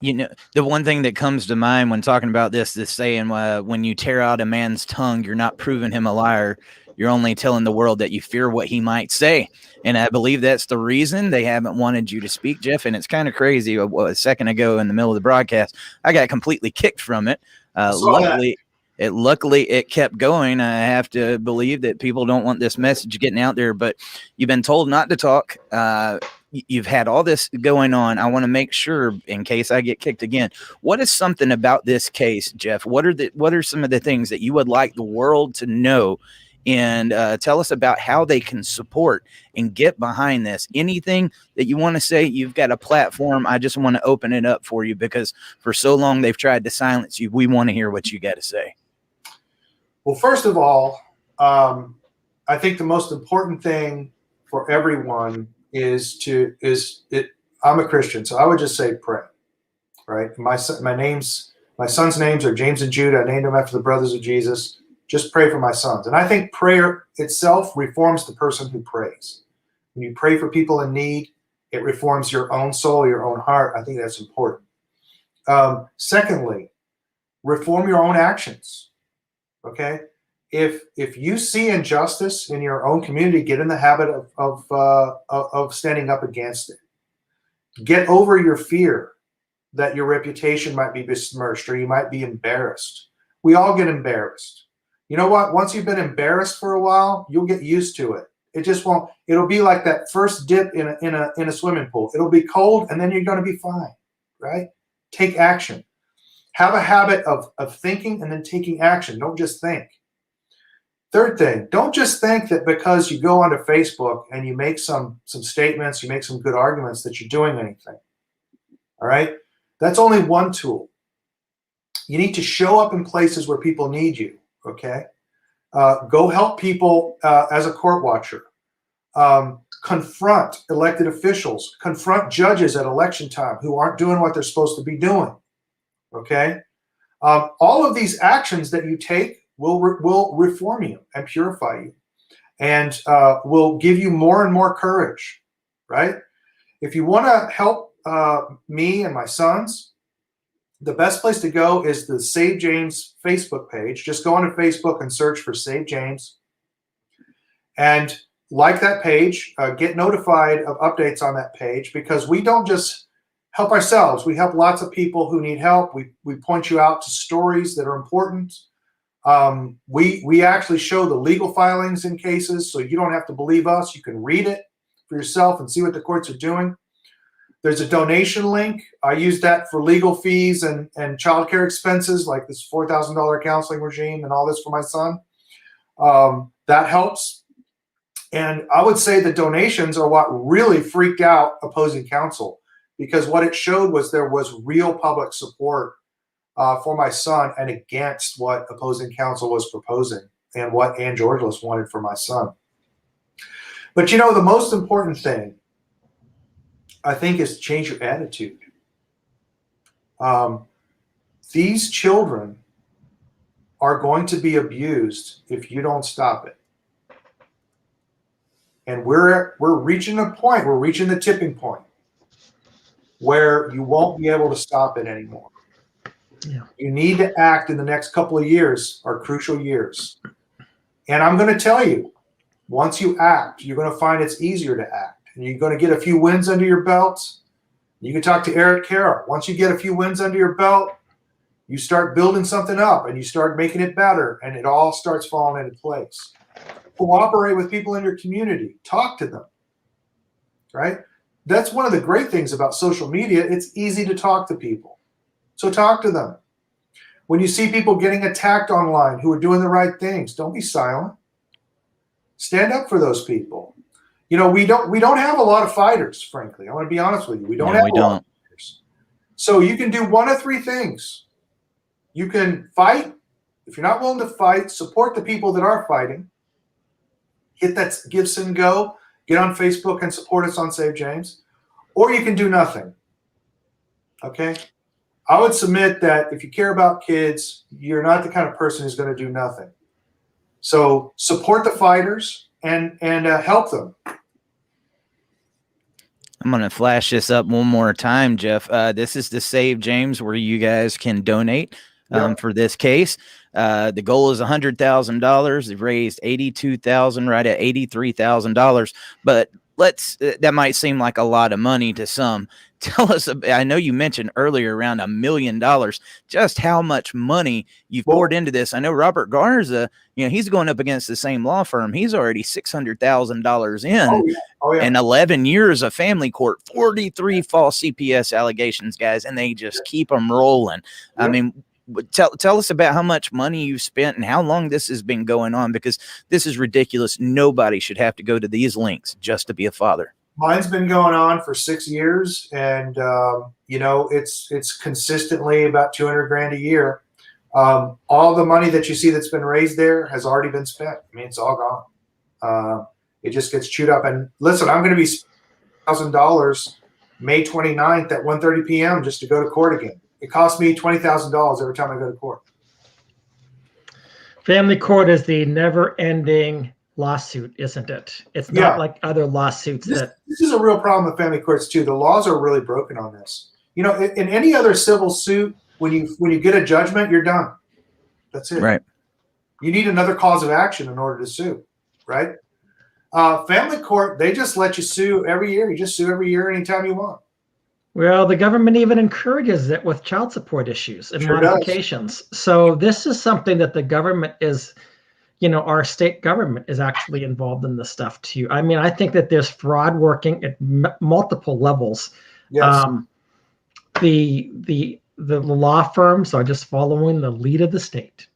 The one thing that comes to mind when talking about this saying, when you tear out a man's tongue, you're not proving him a liar. You're only telling the world that you fear what he might say. And I believe that's the reason they haven't wanted you to speak, Jeff. And it's kind of crazy. A second ago in the middle of the broadcast, I got completely kicked from it. I saw that. Luckily it kept going. I have to believe that people don't want this message getting out there, but you've been told not to talk. You've had all this going on. I want to make sure, in case I get kicked again, what is something about this case, Jeff? What are some of the things that you would like the world to know? And tell us about how they can support and get behind this. Anything that you want to say, you've got a platform. I just want to open it up for you, because for so long they've tried to silence you. We want to hear what you got to say. Well, first of all, I think the most important thing for everyone I'm a Christian, so I would just say pray, right? My son's names are James and Jude. I named them after the brothers of Jesus. Just pray for my sons. And I think prayer itself reforms the person who prays. When you pray for people in need, it reforms your own soul, your own heart. I think that's important. Secondly, reform your own actions. Okay? If you see injustice in your own community, get in the habit of standing up against it. Get over your fear that your reputation might be besmirched or you might be embarrassed. We all get embarrassed. You know what? Once you've been embarrassed for a while, you'll get used to it. It just won't. It'll be like that first dip in a swimming pool. It'll be cold, and then you're going to be fine, right? Take action. Have a habit of thinking and then taking action. Don't just think. Third thing, don't just think that because you go onto Facebook and you make some statements, you make some good arguments, that you're doing anything. All right? That's only one tool. You need to show up in places where people need you. Okay, go help people as a court watcher. Confront elected officials. Confront judges at election time who aren't doing what they're supposed to be doing. Okay, all of these actions that you take will reform you and purify you, and will give you more and more courage. Right? If you want to help me and my sons, the best place to go is the SaveJames Facebook page. Just go onto Facebook and search for SaveJames. And like that page, get notified of updates on that page, because we don't just help ourselves. We help lots of people who need help. We point you out to stories that are important. We actually show the legal filings in cases, so you don't have to believe us. You can read it for yourself and see what the courts are doing. There's a donation link. I use that for legal fees and childcare expenses, like this $4,000 counseling regime and all this for my son. That helps. And I would say the donations are what really freaked out opposing counsel, because what it showed was there was real public support for my son and against what opposing counsel was proposing and what Ann Georgelas wanted for my son. But you know, the most important thing, I think, is change your attitude. These children are going to be abused if you don't stop it. And we're reaching a point, we're reaching the tipping point where you won't be able to stop it anymore. Yeah. You need to act in the next couple of years, are crucial years. And I'm going to tell you, once you act, you're going to find it's easier to act. And you're going to get a few wins under your belt. You can talk to Eric Carroll. Once you get a few wins under your belt, you start building something up and you start making it better, and it all starts falling into place. Cooperate with people in your community. Talk to them, right? That's one of the great things about social media. It's easy to talk to people. So talk to them. When you see people getting attacked online who are doing the right things, don't be silent. Stand up for those people. You know, we don't have a lot of fighters, frankly. I want to be honest with you. We don't have a lot of fighters. So you can do one of three things. You can fight. If you're not willing to fight, support the people that are fighting. Hit that give, send, go. Get on Facebook and support us on SaveJames. Or you can do nothing. Okay? I would submit that if you care about kids, you're not the kind of person who's going to do nothing. So support the fighters and help them. I'm going to flash this up one more time, Jeff. This is the SaveJames where you guys can donate Yep. for this case. The goal is $100,000. They've raised $82,000, right at $83,000. But that might seem like a lot of money to some. Tell us, I know you mentioned earlier around $1 million, just how much money you've poured into this. I know Robert Garza, he's going up against the same law firm. He's already $600,000 in. Oh, yeah. Oh, yeah. And 11 years of family court, 43 false CPS allegations, guys, and they just keep them rolling. Yeah. I mean, tell us about how much money you've spent and how long this has been going on, because this is ridiculous. Nobody should have to go to these links just to be a father. Mine's been going on for 6 years, and it's consistently about 200 grand a year. All the money that you see that's been raised there has already been spent. I mean, it's all gone. It just gets chewed up. And listen, I'm going to be $1,000 May 29th at 1:30 p.m. just to go to court again. It costs me $20,000 every time I go to court. Family court is the never-ending lawsuit, isn't it? It's not like other lawsuits. This is a real problem with family courts too. The laws are really broken on this. In any other civil suit, when you get a judgment, you're done. That's it. Right. You need another cause of action in order to sue, right? Family court, they just let you sue every year. You just sue every year anytime you want. Well, the government even encourages it with child support issues and modifications. So this is something that the government is, our state government is actually involved in this stuff too. I mean, I think that there's fraud working at multiple levels. Yes. The law firms are just following the lead of the state.